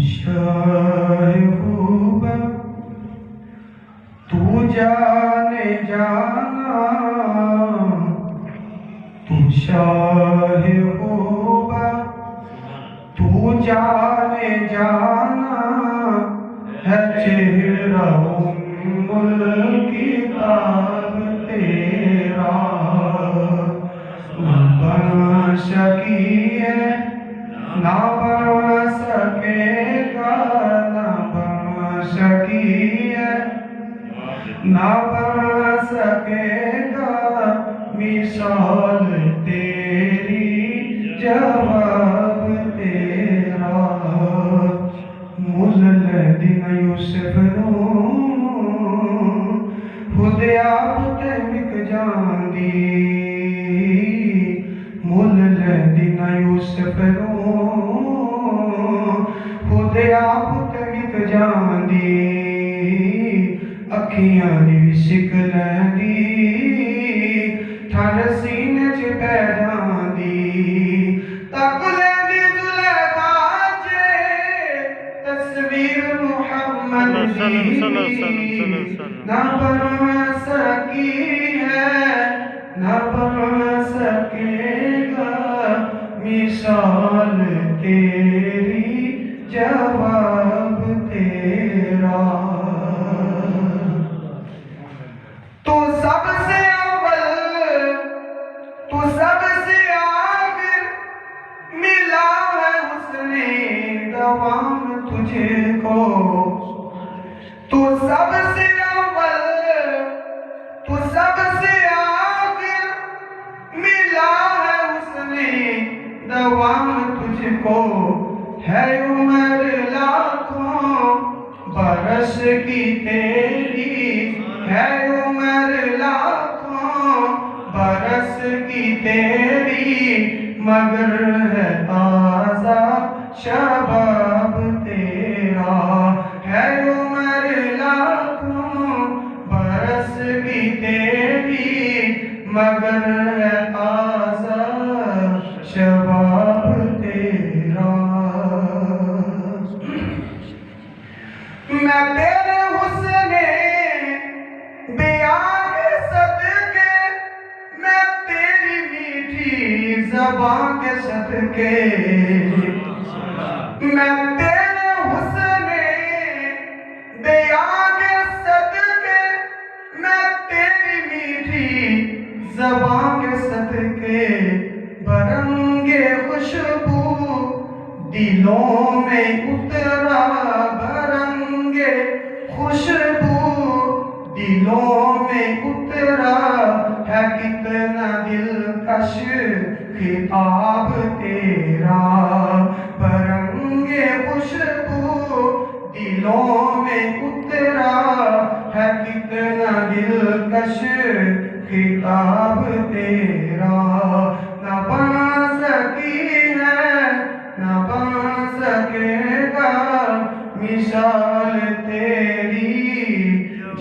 شاہ خوبا تو جانے جانا، تو شاہ خوبا تو جانے جانا ہے، چہرہ ام الکتاب تیرا نہ بن سکی ہے، نہ بن سکے گا، نہ بن سکی ہے، نہ بن سکے گا مثال تیری، جواب تیرا مزلدین یوسف نو خود آپ تحمک جان دی، مزلدین یوسف نو خود آپ تحمک جان دی، اکھیاں دی شکل دی ٹھنڈ سینے چ پہ جاندی، تکلے دی زلیخا چے تصویر محمد دی، نہ بن سکی ہے، نہ بن سکے گا مثال تیری، جواب تیرا تو سب سے اول، تو سب سے آخر، ملا ہے حسن دوام تجھے کو، تو سب سے اول، تو سب سے آخر، ملا ہے حسن دوام تجھ کو، ہے عمر لاکھوں برس کی تیری، ہے عمر لاکھوں برس کی تیری، مگر ہے تازہ شباب تیرا، ہے عمر لاکھوں برس کی تیری، مگر ہے تازہ شباب تیرا، میں تیرے حسن بیان کے صدقے، میں تیری میٹھی زبان کے صدقے، میں تیرے حسن بیان کے صدقے، میں تیری میٹھی زبان کے صدقے، برنگ خوشبو دلوں میں اترا، برنگ خوشبو دلوں میں اترا، ہے کتنا دلکش خطاب تیرا، برنگ خوشبو دلوں میں اترا، ہے کتنا دلکش خطاب تیرا، نہ بن سکی ہے، نہ بن سکے گا مثال تیری،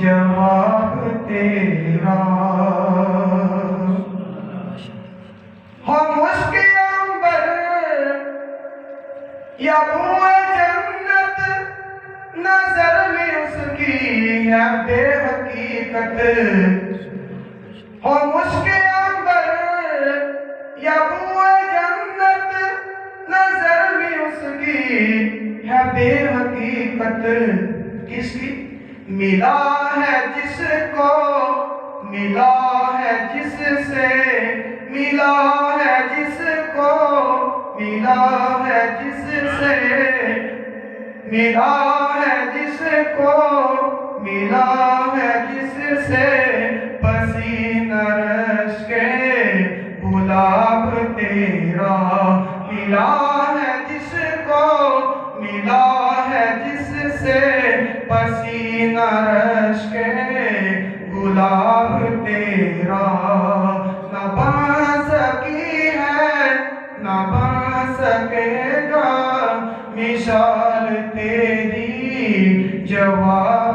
جواب تیرا ہو مشک عنبر یا بو جنت، نظر میں اس کی ہے بے حقیقت، ہو مشک عنبر یا بو جنت، نظر میں اس کی ہے بے حقیقت، کس کی ملا ہے جس کو، ملا ہے جس سے، ملا ہے جس کو، ملا ہے جس سے، ملا ہے جس کو، ملا ہے جس سے، پسینہ رش کے گلاب تیرا، ملا ہے جس کو، ملا ہے جس سے، پسینہ رش کے گلاب تیرا، نہ بن سکی ہے، نہ بن سکے گا مثال تیری، جواب